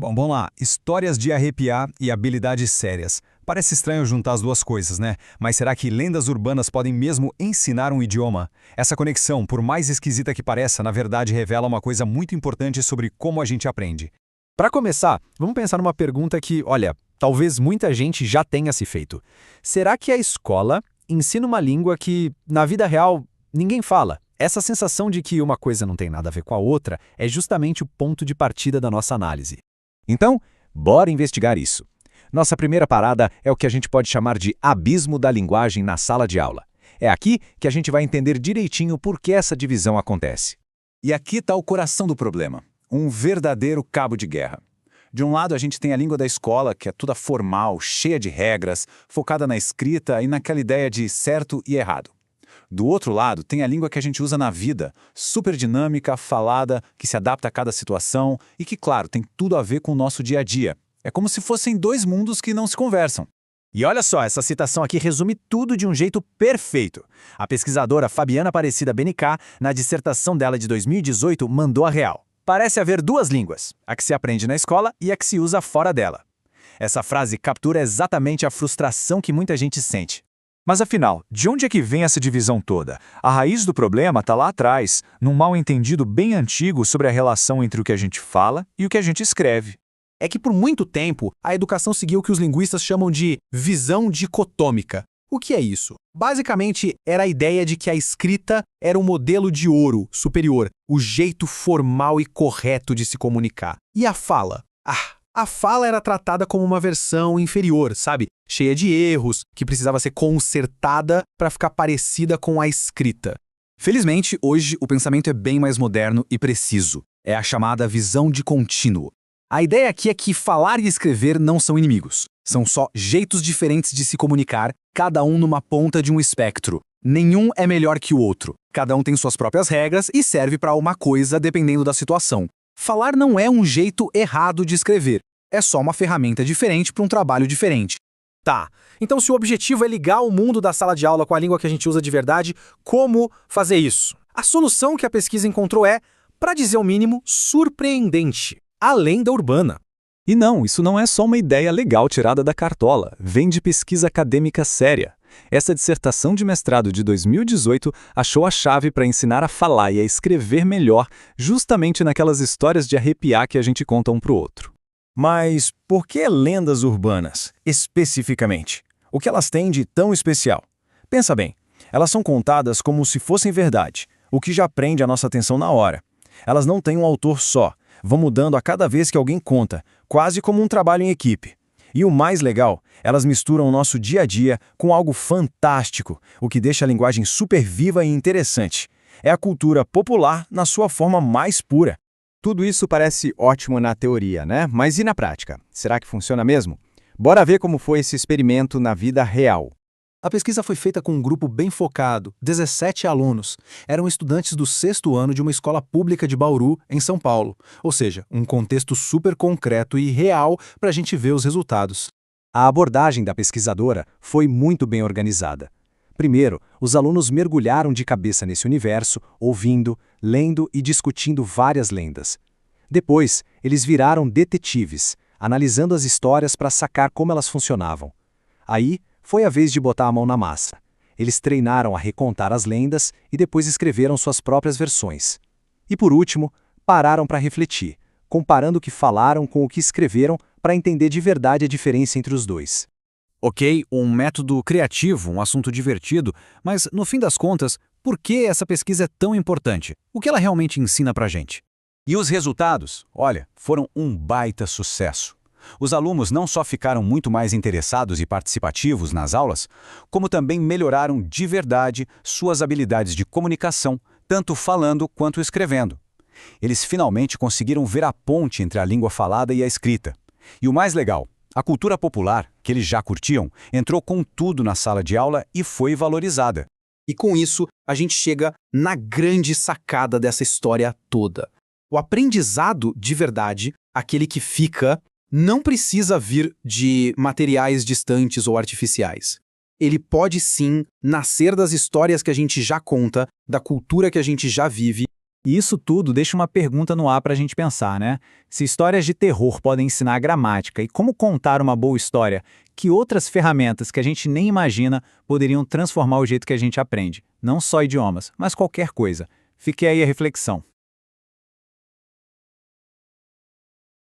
Bom, vamos lá. Histórias de arrepiar e habilidades sérias. Parece estranho juntar as duas coisas, né? Mas será que lendas urbanas podem mesmo ensinar um idioma? Essa conexão, por mais esquisita que pareça, na verdade revela uma coisa muito importante sobre como a gente aprende. Para começar, vamos pensar numa pergunta que, olha, talvez muita gente já tenha se feito. Será que a escola ensina uma língua que, na vida real, ninguém fala? Essa sensação de que uma coisa não tem nada a ver com a outra é justamente o ponto de partida da nossa análise. Então, bora investigar isso. Nossa primeira parada é o que a gente pode chamar de abismo da linguagem na sala de aula. É aqui que a gente vai entender direitinho por que essa divisão acontece. E aqui está o coração do problema, um verdadeiro cabo de guerra. De um lado, a gente tem a língua da escola, que é toda formal, cheia de regras, focada na escrita e naquela ideia de certo e errado. Do outro lado, tem a língua que a gente usa na vida, super dinâmica, falada, que se adapta a cada situação e que, claro, tem tudo a ver com o nosso dia a dia. É como se fossem dois mundos que não se conversam. E olha só, essa citação aqui resume tudo de um jeito perfeito. A pesquisadora Fabiana Aparecida Benicá, na dissertação dela de 2018, mandou a real. Parece haver duas línguas, a que se aprende na escola e a que se usa fora dela. Essa frase captura exatamente a frustração que muita gente sente. Mas afinal, de onde é que vem essa divisão toda? A raiz do problema está lá atrás, num mal-entendido bem antigo sobre a relação entre o que a gente fala e o que a gente escreve. É que por muito tempo, a educação seguiu o que os linguistas chamam de visão dicotômica. O que é isso? Basicamente, era a ideia de que a escrita era um modelo de ouro superior, o jeito formal e correto de se comunicar. E a fala? A fala era tratada como uma versão inferior, sabe? Cheia de erros, que precisava ser consertada para ficar parecida com a escrita. Felizmente, hoje o pensamento é bem mais moderno e preciso. É a chamada visão de contínuo. A ideia aqui é que falar e escrever não são inimigos. São só jeitos diferentes de se comunicar, cada um numa ponta de um espectro. Nenhum é melhor que o outro. Cada um tem suas próprias regras e serve para uma coisa dependendo da situação. Falar não é um jeito errado de escrever. É só uma ferramenta diferente para um trabalho diferente. Tá, então se o objetivo é ligar o mundo da sala de aula com a língua que a gente usa de verdade, como fazer isso? A solução que a pesquisa encontrou é, para dizer o mínimo, surpreendente. A lenda urbana. E não, isso não é só uma ideia legal tirada da cartola, vem de pesquisa acadêmica séria. Essa dissertação de mestrado de 2018 achou a chave para ensinar a falar e a escrever melhor justamente naquelas histórias de arrepiar que a gente conta um para o outro. Mas por que lendas urbanas, especificamente? O que elas têm de tão especial? Pensa bem, elas são contadas como se fossem verdade, o que já prende a nossa atenção na hora. Elas não têm um autor só, vão mudando a cada vez que alguém conta, quase como um trabalho em equipe. E o mais legal, elas misturam o nosso dia a dia com algo fantástico, o que deixa a linguagem super viva e interessante. É a cultura popular na sua forma mais pura. Tudo isso parece ótimo na teoria, né? Mas e na prática? Será que funciona mesmo? Bora ver como foi esse experimento na vida real. A pesquisa foi feita com um grupo bem focado, 17 alunos. Eram estudantes do 6º ano de uma escola pública de Bauru, em São Paulo. Ou seja, um contexto super concreto e real para a gente ver os resultados. A abordagem da pesquisadora foi muito bem organizada. Primeiro, os alunos mergulharam de cabeça nesse universo, ouvindo, lendo e discutindo várias lendas. Depois, eles viraram detetives, analisando as histórias para sacar como elas funcionavam. Aí, foi a vez de botar a mão na massa. Eles treinaram a recontar as lendas e depois escreveram suas próprias versões. E por último, pararam para refletir, comparando o que falaram com o que escreveram para entender de verdade a diferença entre os dois. Ok, um método criativo, um assunto divertido, mas no fim das contas, por que essa pesquisa é tão importante? O que ela realmente ensina pra gente? E os resultados? Olha, foram um baita sucesso. Os alunos não só ficaram muito mais interessados e participativos nas aulas, como também melhoraram de verdade suas habilidades de comunicação, tanto falando quanto escrevendo. Eles finalmente conseguiram ver a ponte entre a língua falada e a escrita. E o mais legal, a cultura popular, que eles já curtiam, entrou com tudo na sala de aula e foi valorizada. E com isso, a gente chega na grande sacada dessa história toda. O aprendizado de verdade, aquele que fica, não precisa vir de materiais distantes ou artificiais. Ele pode sim nascer das histórias que a gente já conta, da cultura que a gente já vive, E isso tudo deixa uma pergunta no ar para a gente pensar, né? Se histórias de terror podem ensinar gramática e como contar uma boa história, que outras ferramentas que a gente nem imagina poderiam transformar o jeito que a gente aprende? Não só idiomas, mas qualquer coisa. Fique aí a reflexão.